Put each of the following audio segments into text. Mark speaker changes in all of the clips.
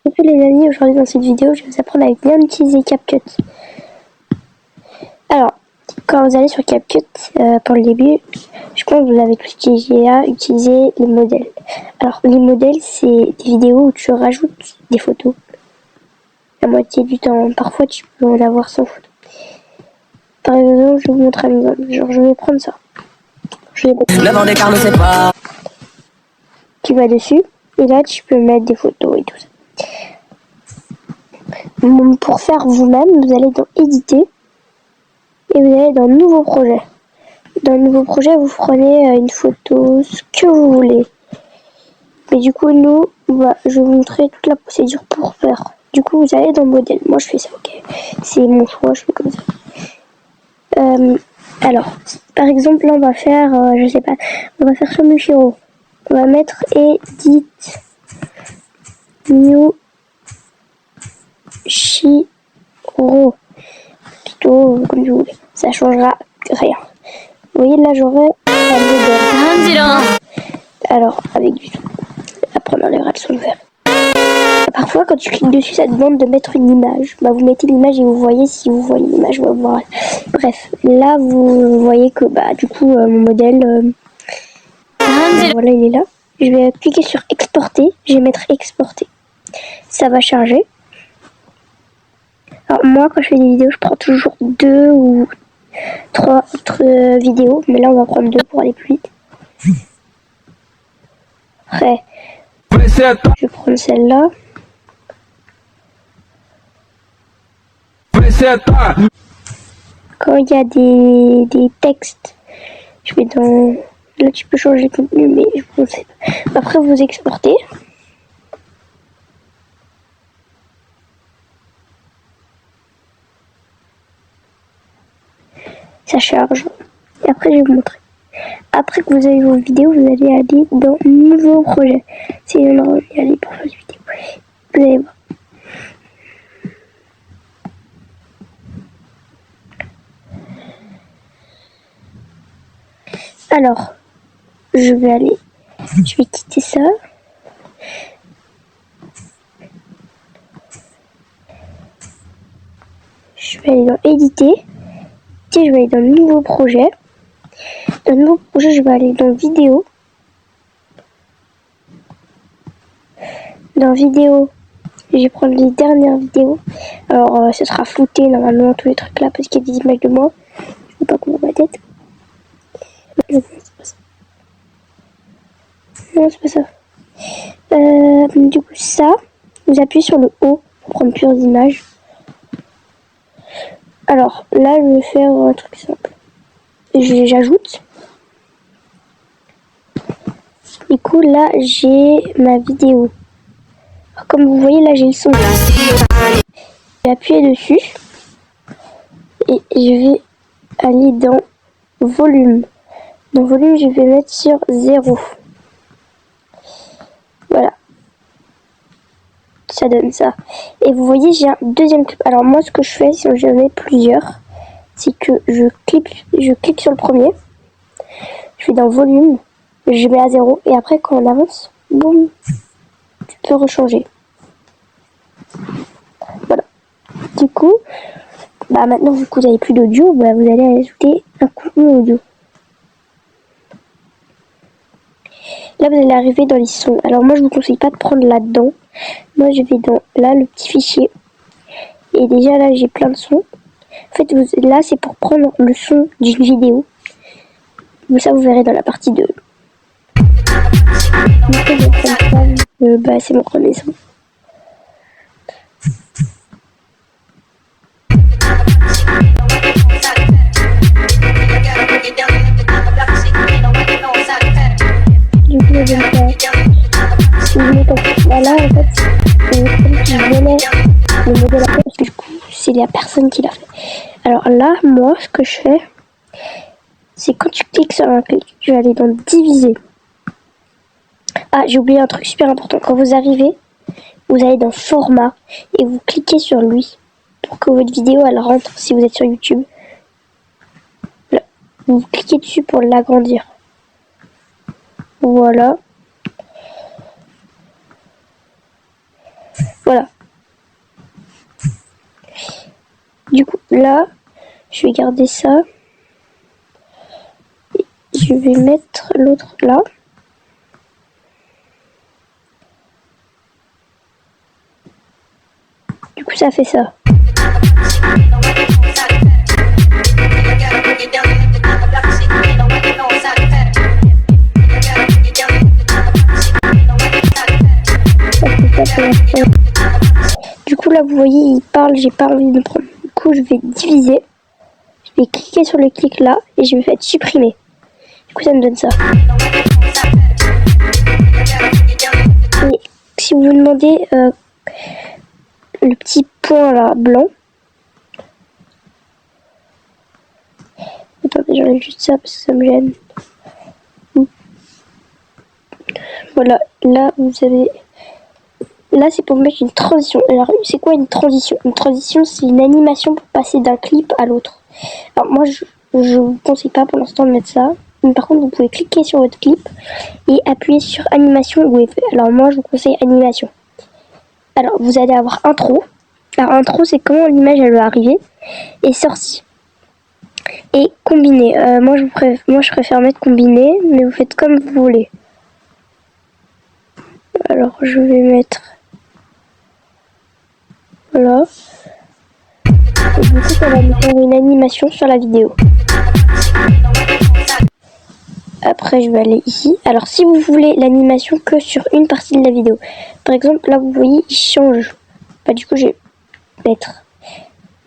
Speaker 1: Bonjour les amis, aujourd'hui dans cette vidéo, je vais vous apprendre à bien utiliser CapCut. Alors, quand vous allez sur CapCut, pour le début, je pense que vous avez tous utilisé à utiliser les modèles. Alors, les modèles, c'est des vidéos où tu rajoutes des photos. La moitié du temps, parfois tu peux en avoir sans photo. Par exemple, je vous montre un exemple. Genre, je vais prendre ça. Tu vas dessus, et là, tu peux mettre des photos et tout ça. Pour faire vous-même, vous allez dans Éditer et vous allez dans Nouveau projet. Dans le nouveau projet, vous prenez une photo, ce que vous voulez. Mais du coup, je vais vous montrer toute la procédure pour faire. Du coup, vous allez dans Modèle. Moi, je fais ça, ok. C'est mon choix, je fais comme ça. Alors, par exemple, là, on va faire, je sais pas, on va faire sur Mushiro. On va mettre Edit New Shiro. Plutôt comme vous voulez. Ça changera rien. Vous voyez, là, j'aurai un modèle. Alors, avec du tout. Après, on enlèvera le son vert. Parfois, quand tu cliques dessus, ça te demande de mettre une image. Bah, vous mettez l'image et vous voyez si vous voyez l'image. Voilà. Bref, là, vous voyez que, du coup, mon modèle, voilà, il est là. Je vais cliquer sur exporter. Je vais mettre exporter. Ça va charger. Alors, moi, quand je fais des vidéos, je prends toujours 2 ou 3 autres vidéos. Mais là, on va prendre 2 pour aller plus vite. Après, je vais prendre celle-là. Quand il y a des textes, je vais dans... Là, tu peux changer le contenu, mais je ne sais pas. Après, vous exportez. Ça charge. Et après, je vais vous montrer. Après que vous avez vos vidéos, vous allez aller dans Nouveau projet. C'est une y aller pour faire une vidéo. Vous allez voir. Alors, je vais quitter ça. Je vais aller dans Éditer. Je vais aller dans Nouveau projet. Dans Nouveau projet, je vais aller dans Vidéo. Dans Vidéo, je vais prendre les dernières vidéos. Alors, ce sera flouté normalement, tous les trucs là, parce qu'il y a des images de moi. Je ne veux pas qu'on voit ma tête. Non, c'est pas ça. Non, c'est pas ça. Du coup, ça, vous appuyez sur le haut pour prendre plusieurs images. Alors, là, je vais faire un truc simple. J'ajoute. Du coup, là, j'ai ma vidéo. Alors, comme vous voyez, là, j'ai le son. Je vais appuyer dessus. Et je vais aller dans Volume. Dans Volume, je vais mettre sur 0. Voilà. Ça donne ça. Et vous voyez, j'ai un deuxième clip. Alors, moi, ce que je fais, si j'en ai plusieurs, c'est que je clique sur le premier. Je vais dans Volume. Je mets à 0. Et après, quand on avance, boum, tu peux rechanger. Voilà. Du coup, maintenant, vu que vous n'avez plus d'audio, vous allez ajouter un contenu audio. Là, vous allez arriver dans les sons. Alors, moi, je vous conseille pas de prendre là-dedans. Moi, je vais dans, là, le petit fichier. Et déjà, là, j'ai plein de sons. En fait, là, c'est pour prendre le son d'une vidéo. Mais ça, vous verrez dans la partie 2. C'est mon premier son. Du coup, je vais faire... Là, en fait, je connais le modèle après, parce que du coup, c'est la personne qui l'a fait. Alors là, moi, ce que je fais, c'est quand tu cliques sur un clic, tu vas aller dans Diviser. Ah, j'ai oublié un truc super important. Quand vous arrivez, vous allez dans Format et vous cliquez sur lui pour que votre vidéo, elle rentre si vous êtes sur YouTube. Là. Vous cliquez dessus pour l'agrandir. Voilà. Voilà. Du coup, là, je vais garder ça. Et je vais mettre l'autre là. Du coup, ça fait ça. Du coup, là, vous voyez, il parle, j'ai pas envie de le prendre. Du coup, je vais diviser. Je vais cliquer sur le clic là et je vais faire supprimer. Du coup, ça me donne ça. Et si vous vous demandez le petit point là, blanc. Attendez, j'enlève juste ça parce que ça me gêne. Voilà, là, vous avez... Là, c'est pour mettre une transition. Alors, c'est quoi une transition? Une transition, c'est une animation pour passer d'un clip à l'autre. Alors, moi, je vous conseille pas pour l'instant de mettre ça. Mais par contre, vous pouvez cliquer sur votre clip et appuyer sur animation ou effet. Alors, moi, je vous conseille animation. Alors, vous allez avoir intro. Alors, intro, c'est comment l'image, elle va arriver. Et sortie. Et combiner. Moi, je préfère mettre combiner, mais vous faites comme vous voulez. Alors, je vais mettre... Voilà. Et du coup, ça va me faire une animation sur la vidéo. Après, je vais aller ici. Alors, si vous voulez l'animation que sur une partie de la vidéo. Par exemple, là, vous voyez, il change. Bah, du coup, je vais mettre...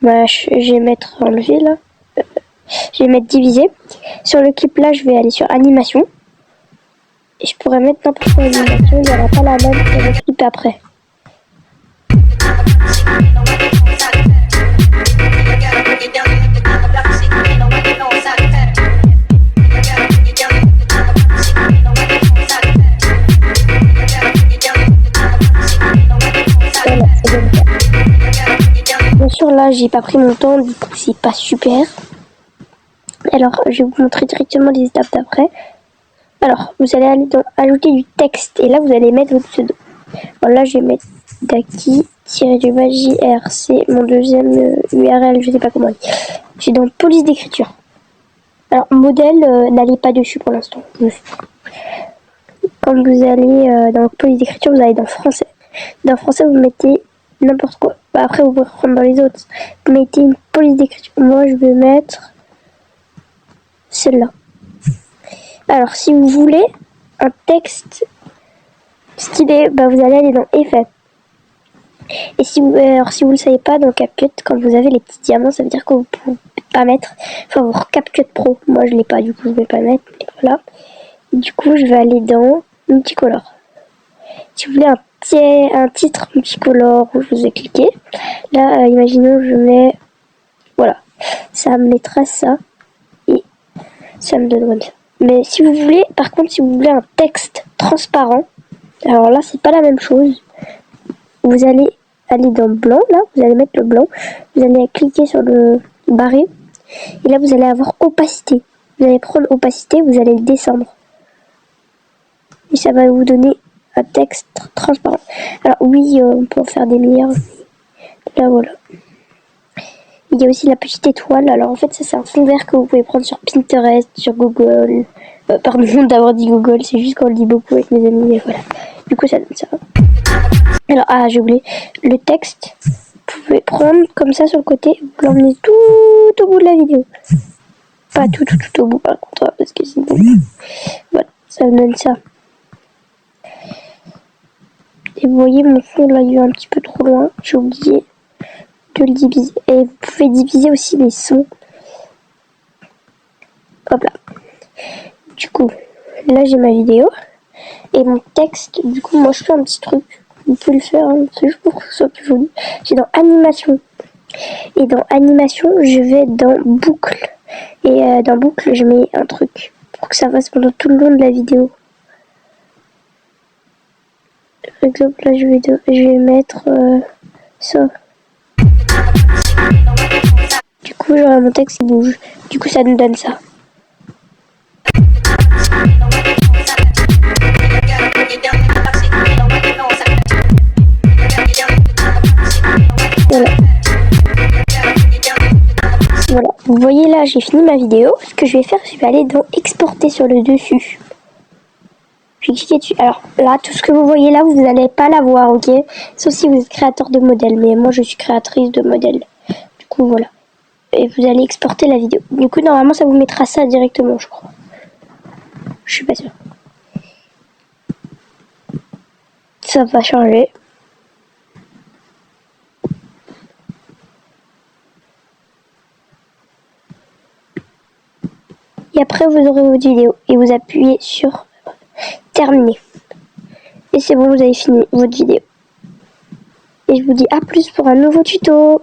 Speaker 1: Bah, je vais mettre enlever, là. Je vais mettre diviser. Sur le clip, là, je vais aller sur animation. Et je pourrais mettre n'importe quelle animation. Il n'y aura pas la même sur le clip après. Bien sûr, là, j'ai pas pris mon temps, du coup, c'est pas super. Alors, je vais vous montrer directement les étapes d'après. Alors, vous allez aller dans ajouter du texte et là, vous allez mettre votre pseudo. Alors là, je vais mettre Daki-JR, c'est mon deuxième URL, je sais pas comment on dit. J'ai dans police d'écriture. Alors, modèle, n'allez pas dessus pour l'instant. Quand vous allez dans police d'écriture, vous allez dans français. Dans français, vous mettez n'importe quoi. Bah, après, vous pouvez reprendre dans les autres. Vous mettez une police d'écriture. Moi, je vais mettre celle-là. Alors, si vous voulez un texte stylé, bah, vous allez aller dans Effet. Et si vous le savez pas, dans CapCut, quand vous avez les petits diamants, ça veut dire que vous pouvez pas mettre. Enfin, vous CapCut Pro. Moi, je l'ai pas, du coup, je vais pas mettre. Et voilà. Et du coup, je vais aller dans multicolore. Si vous voulez un titre multicolore, je vous ai cliqué. Là, imaginons, je mets, voilà, ça me mettra ça et ça me donne ça. Mais si vous voulez, par contre, si vous voulez un texte transparent, alors là, c'est pas la même chose. Vous allez aller dans blanc, là, vous allez mettre le blanc, vous allez cliquer sur le barré, et là, vous allez avoir opacité. Vous allez prendre opacité, vous allez le descendre. Et ça va vous donner un texte transparent. Alors oui, on peut en faire des meilleurs. Là, voilà. Il y a aussi la petite étoile. Alors en fait, ça c'est un fond vert que vous pouvez prendre sur Pinterest, sur Google. Pardon d'avoir dit Google, c'est juste qu'on le dit beaucoup avec mes amis. Et voilà. Du coup, ça donne ça. Alors, j'ai oublié. Le texte, vous pouvez prendre comme ça sur le côté. Vous l'emmenez tout au bout de la vidéo. Pas tout au bout par contre, parce que sinon... Voilà, ça me donne ça. Et vous voyez, mon fond là, il est un petit peu trop loin. J'ai oublié de le diviser. Et vous pouvez diviser aussi les sons. Hop là. Du coup, là j'ai ma vidéo. Et mon texte, du coup, moi je fais un petit truc. Vous pouvez le faire, hein, c'est juste pour que ce soit plus joli. J'ai dans animation. Et dans animation, je vais dans boucle. Et dans boucle, je mets un truc pour que ça fasse pendant tout le long de la vidéo. Par exemple, là, je vais mettre ça. Du coup, j'aurai mon texte qui bouge. Du coup, ça nous donne ça. Voilà. vous voyez là, j'ai fini ma vidéo. Ce que je vais faire, je vais aller dans exporter sur le dessus. Je vais cliquer dessus. Alors là, tout ce que vous voyez là, vous n'allez pas l'avoir, ok? Sauf si vous êtes créateur de modèle. Mais moi, je suis créatrice de modèle. Du coup, voilà. Et vous allez exporter la vidéo. Du coup, normalement, ça vous mettra ça directement, je crois. Je suis pas sûre. Ça va changer. Et après, vous aurez votre vidéo. Et vous appuyez sur terminer. Et c'est bon, vous avez fini votre vidéo. Et je vous dis à plus pour un nouveau tuto.